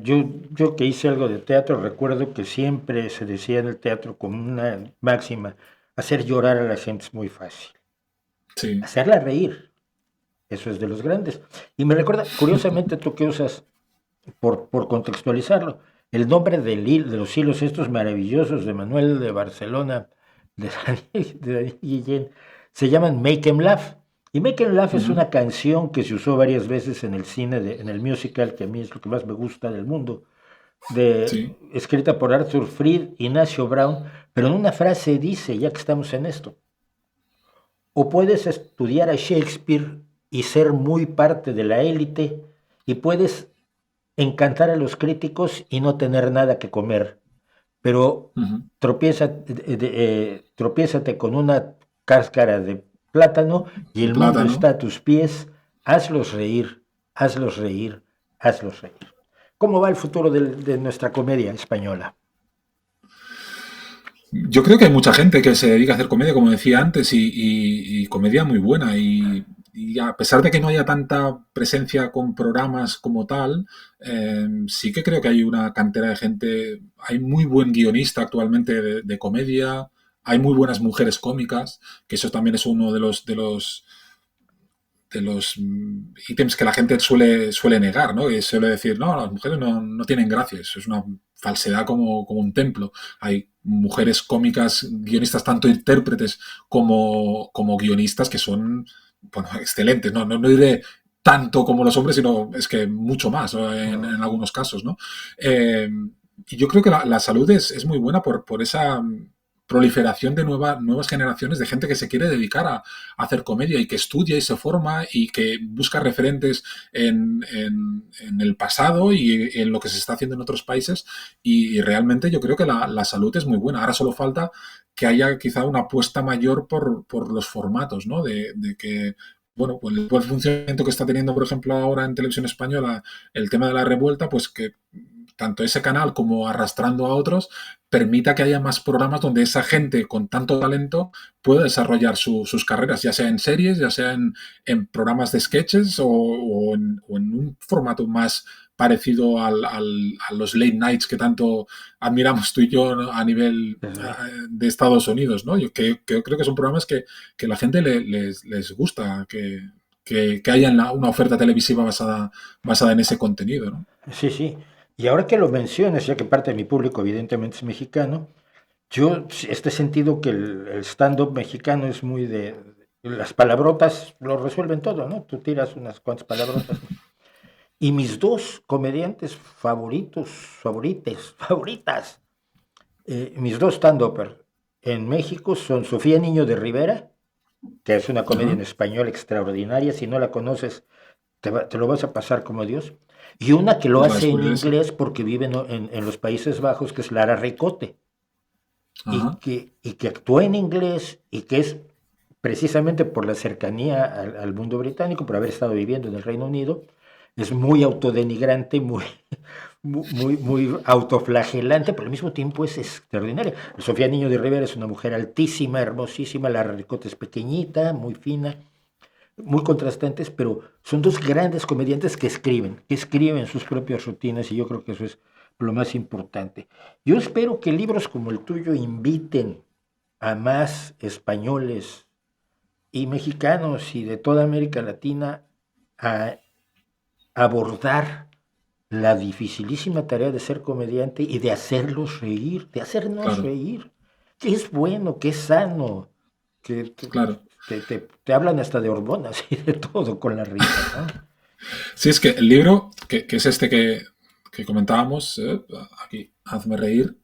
Yo que hice algo de teatro, recuerdo que siempre se decía en el teatro como una máxima, hacer llorar a la gente es muy fácil, Sí. hacerla reír, eso es de los grandes. Y me recuerda, curiosamente, tú que usas, por contextualizarlo, el nombre de los hilos estos maravillosos de Manuel de Barcelona, de Daniel Guillén, se llaman Make 'em Laugh. Y Make 'em Laugh es Ujú. una canción que se usó varias veces en el cine, en el musical, que a mí es lo que más me gusta del mundo, Sí. escrita por Arthur Freed, Ignacio Brown, pero en una frase dice, ya que estamos en esto, o puedes estudiar a Shakespeare y ser muy parte de la élite, y puedes encantar a los críticos y no tener nada que comer, pero Ujú. tropiézate con una cáscara de plátano y De el mundo plátano. está a tus pies, hazlos reír, hazlos reír, hazlos reír. ¿Cómo va el futuro de nuestra comedia española? Yo creo que hay mucha gente que se dedica a hacer comedia, como decía antes, y comedia muy buena. Y a pesar de que no haya tanta presencia con programas como tal, sí que creo que hay una cantera de gente. Hay muy buen guionista actualmente de comedia, hay muy buenas mujeres cómicas, que eso también es uno de los ítems que la gente suele negar, ¿no? Y suele decir, no, las mujeres no tienen gracia, eso es una falsedad como un templo. Hay mujeres cómicas, guionistas, tanto intérpretes como guionistas, que son, bueno, excelentes, ¿no? No diré tanto como los hombres, sino es que mucho más, ¿no? En algunos casos, ¿no? Eh, y yo creo que la salud es muy buena por esa proliferación de nuevas generaciones de gente que se quiere dedicar a hacer comedia y que estudia y se forma y que busca referentes en el pasado y en lo que se está haciendo en otros países, y realmente yo creo que la salud es muy buena. Ahora solo falta que haya quizá una apuesta mayor por los formatos, ¿no? De que, bueno, pues el buen funcionamiento que está teniendo, por ejemplo, ahora en televisión española el tema de la revuelta, pues que tanto ese canal como arrastrando a otros permita que haya más programas donde esa gente con tanto talento pueda desarrollar sus carreras, ya sea en series, ya sea en programas de sketches o en un formato más parecido a los late nights que tanto admiramos tú y yo, ¿no? A nivel de Estados Unidos, ¿no? Yo creo que son programas que la gente les gusta, que haya una oferta televisiva basada en ese contenido, ¿no? Sí, sí. Y ahora que lo mencionas, ya que parte de mi público evidentemente es mexicano, yo este sentido que el stand-up mexicano es muy las palabrotas lo resuelven todo, ¿no? Tú tiras unas cuantas palabrotas. Y mis dos comediantes favoritas, mis dos stand-uppers en México son Sofía Niño de Rivera, que es una comedia Ajá. en español extraordinaria. Si no la conoces, te lo vas a pasar como Dios. Y una que lo Pues la hace en descubriré, sí. inglés porque vive en los Países Bajos, que es Lara Ricote, Ajá. y que actúa en inglés y que es precisamente por la cercanía al mundo británico, por haber estado viviendo en el Reino Unido, es muy autodenigrante, muy autoflagelante, pero al mismo tiempo es extraordinaria. Sofía Niño de Rivera es una mujer altísima, hermosísima, la Ricote es pequeñita, muy fina, muy contrastantes, pero son dos grandes comediantes que escriben sus propias rutinas, y yo creo que eso es lo más importante. Yo espero que libros como el tuyo inviten a más españoles y mexicanos y de toda América Latina a abordar la dificilísima tarea de ser comediante y de hacerlos reír, de hacernos Claro, reír, que es bueno, que es sano, que claro. te hablan hasta de hormonas y de todo con la risa, ¿no? Sí, es que el libro, que es este que comentábamos, aquí, Hazme reír,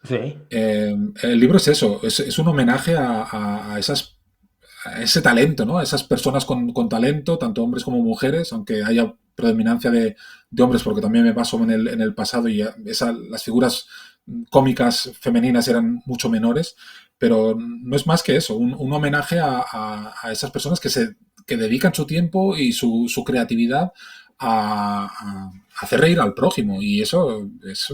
Sí, el libro es eso, es un homenaje a a ese talento, ¿no? A esas personas con talento, tanto hombres como mujeres, aunque haya predominancia de hombres, porque también me pasó en el pasado y las figuras cómicas femeninas eran mucho menores, pero no es más que eso, un homenaje a esas personas que dedican su tiempo y su creatividad a hacer reír al prójimo. Y eso es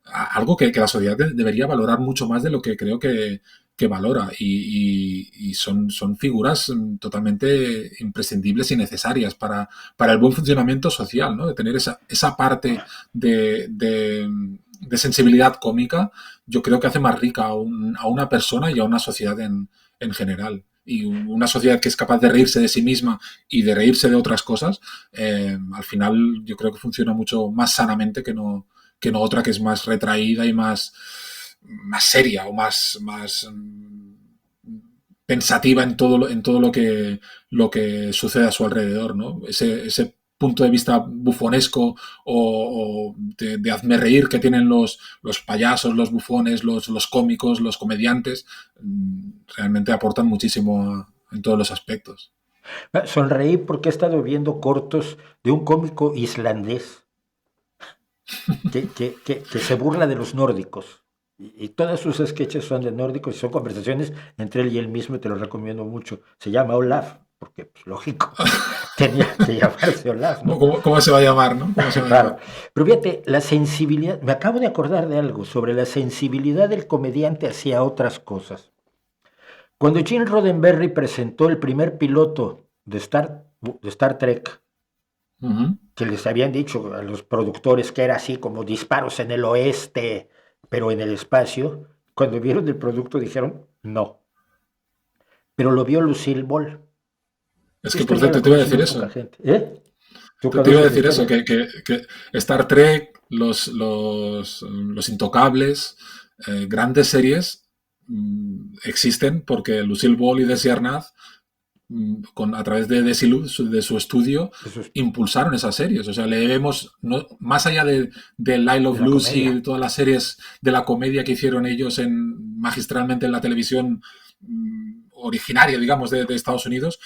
algo que la sociedad debería valorar mucho más de lo que creo que valora. Y son figuras totalmente imprescindibles y necesarias para el buen funcionamiento social, ¿no? De tener esa parte de sensibilidad cómica, yo creo que hace más rica a una persona y a una sociedad en general. Y una sociedad que es capaz de reírse de sí misma y de reírse de otras cosas, al final yo creo que funciona mucho más sanamente que no otra que es más retraída y más seria o más pensativa en todo lo que sucede a su alrededor, ¿no? Ese punto de vista bufonesco o de hazme reír que tienen los payasos, los bufones, los cómicos, los comediantes, realmente aportan muchísimo en todos los aspectos. sonreí porque he estado viendo cortos de un cómico islandés que se burla de los nórdicos. Y todas sus sketches son de nórdicos y son conversaciones entre él y él mismo y te lo recomiendo mucho. Se llama Olaf, porque pues, lógico, tenía que llamarse Olaf, ¿no? ¿Cómo se va a llamar, no? ¿Cómo se va a Claro. llamar? Pero fíjate, la sensibilidad, me acabo de acordar de algo sobre la sensibilidad del comediante hacia otras cosas. Cuando Gene Roddenberry presentó el primer piloto de Star Trek, Uh -huh. que les habían dicho a los productores que era así como disparos en el oeste, pero en el espacio, cuando vieron el producto dijeron no. Pero lo vio Lucille Ball. Es que, Esto por ya la cierto, te iba a conoce decir muy poca eso. gente. ¿Eh? ¿Tú Te iba a conoces la decir eso, historia? que Star Trek, los Intocables, grandes series existen porque Lucille Ball y Desi Arnaz, a través de Desilu, de su estudio, Eso es impulsaron esas series. O sea, le vemos, no, más allá de Lyle de of la Lucy, comedia. de todas las series de la comedia que hicieron ellos magistralmente en la televisión originaria, digamos, de Estados Unidos,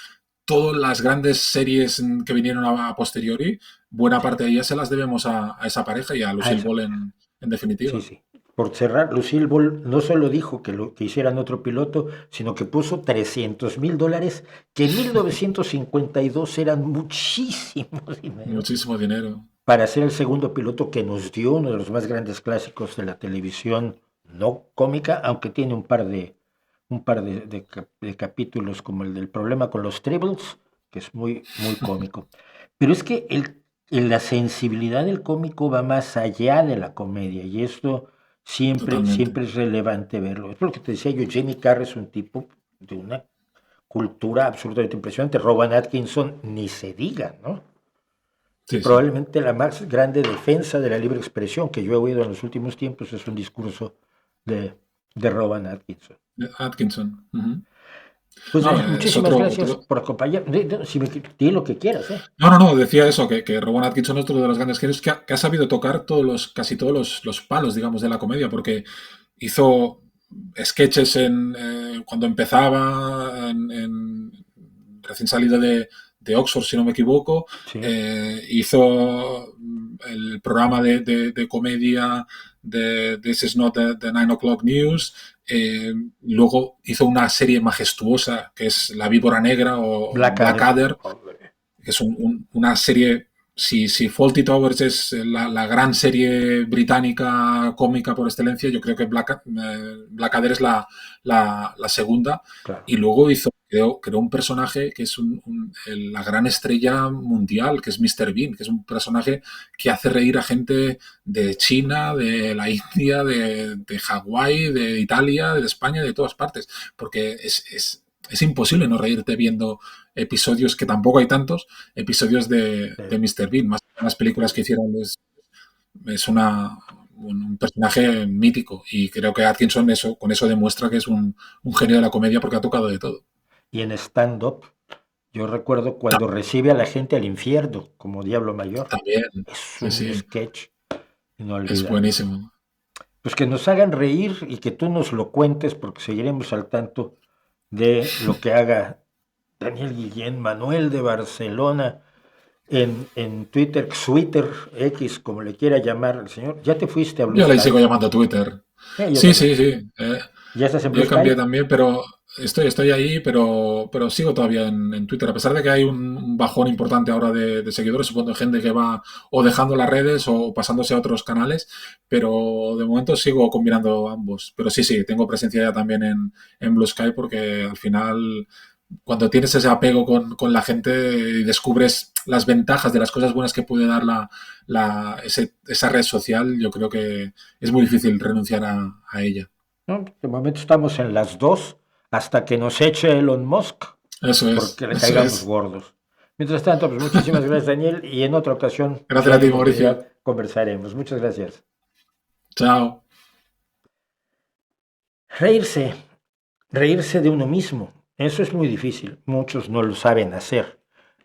todas las grandes series que vinieron a posteriori, buena Sí. parte de ellas se las debemos a esa pareja y a Ah, Lucille eso. Ball en Sí, definitiva. sí. Por cerrar, Lucille Ball no solo dijo que hicieran otro piloto, sino que puso $300,000, que en 1952 eran muchísimo dinero, Muchísimo dinero. para hacer el segundo piloto que nos dio uno de los más grandes clásicos de la televisión no cómica, aunque tiene un par de capítulos como el del problema con los Tribbles, que es muy, muy cómico. Pero es que la sensibilidad del cómico va más allá de la comedia y esto siempre, Totalmente. siempre es relevante verlo. Es lo que te decía yo, Jimmy Carr es un tipo de una cultura absolutamente impresionante. Rowan Atkinson, ni se diga, ¿no? Y Sí, sí. probablemente la más grande defensa de la libre expresión que yo he oído en los últimos tiempos es un discurso de Rowan Atkinson. Atkinson. Uh -huh. Pues No, es muchísimas gracias por acompañar. Si me di lo que quieras, ¿eh? No, decía eso, que Rowan Atkinson es otro de los grandes genios que ha sabido tocar casi todos los palos, digamos, de la comedia, porque hizo sketches cuando empezaba, recién salido de Oxford, si no me equivoco, Sí. hizo el programa de comedia de This is not the 9 o'clock news, luego hizo una serie majestuosa que es La Víbora Negra o Blackadder. Blackadder, que es una serie, si Fawlty Towers es la gran serie británica cómica por excelencia, yo creo que Blackadder es la segunda. Claro. Y luego creó un personaje que es la gran estrella mundial, que es Mr. Bean, que es un personaje que hace reír a gente de China, de la India, de Hawái, de Italia, de España, de todas partes, porque es imposible no reírte viendo episodios, que tampoco hay tantos, episodios de Eh, Mr. Bean, más las películas que hicieron es un personaje mítico y creo que Atkinson con eso demuestra que es un genio de la comedia porque ha tocado de todo. Y en stand-up, yo recuerdo cuando recibe a la gente al infierno como Diablo Mayor. También, Es sí, un sí, sketch es inolvidable. buenísimo. Pues que nos hagan reír y que tú nos lo cuentes porque seguiremos al tanto de lo que haga Daniel Guillén, Manuel de Barcelona, en Twitter, Twitter X, como le quiera llamar el señor. ¿Ya te fuiste a Blue Yo le Sky? sigo llamando Twitter. Yo Sí, también. sí, sí. ¿Ya estás en Blue Yo cambié Sky? también, pero estoy ahí, pero sigo todavía en Twitter. A pesar de que hay un bajón importante ahora de seguidores, supongo gente que va o dejando las redes o pasándose a otros canales, pero de momento sigo combinando ambos. Pero sí, sí, tengo presencia ya también en Blue Sky porque al final cuando tienes ese apego con la gente y descubres las ventajas de las cosas buenas que puede dar esa red social, yo creo que es muy difícil renunciar a ella. ¿No? De momento estamos en las dos hasta que nos eche Elon Musk Eso es, porque le eso caigamos es. gordos. Mientras tanto, pues muchísimas gracias, Daniel, y en otra ocasión, si Gracias a hay ti, Mauricio. oportunidad, conversaremos. Muchas gracias. Chao. Reírse, reírse de uno mismo, eso es muy difícil, muchos no lo saben hacer.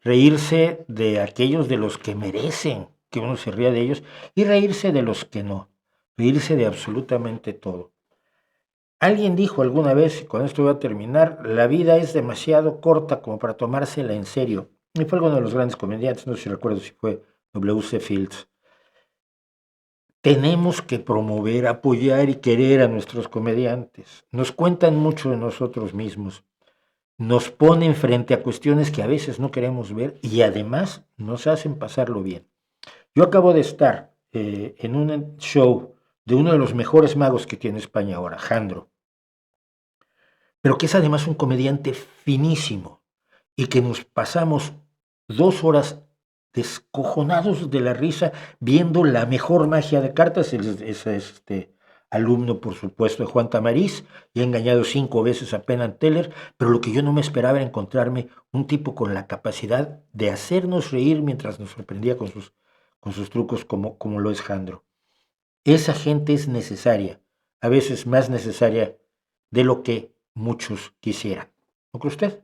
Reírse de aquellos de los que merecen que uno se ría de ellos y reírse de los que no, reírse de absolutamente todo. Alguien dijo alguna vez, y con esto voy a terminar, la vida es demasiado corta como para tomársela en serio. Y fue alguno de los grandes comediantes, no sé si recuerdo si fue W.C. Fields. Tenemos que promover, apoyar y querer a nuestros comediantes. Nos cuentan mucho de nosotros mismos. Nos ponen frente a cuestiones que a veces no queremos ver y además nos hacen pasarlo bien. Yo acabo de estar en un show de uno de los mejores magos que tiene España ahora, Jandro, pero que es además un comediante finísimo y que nos pasamos 2 horas descojonados de la risa viendo la mejor magia de cartas. Es alumno, por supuesto, de Juan Tamariz y ha engañado 5 veces a Penn and Teller, pero lo que yo no me esperaba era encontrarme un tipo con la capacidad de hacernos reír mientras nos sorprendía con sus trucos como lo es Jandro. Esa gente es necesaria, a veces más necesaria de lo que muchos quisieran. ¿No cree usted?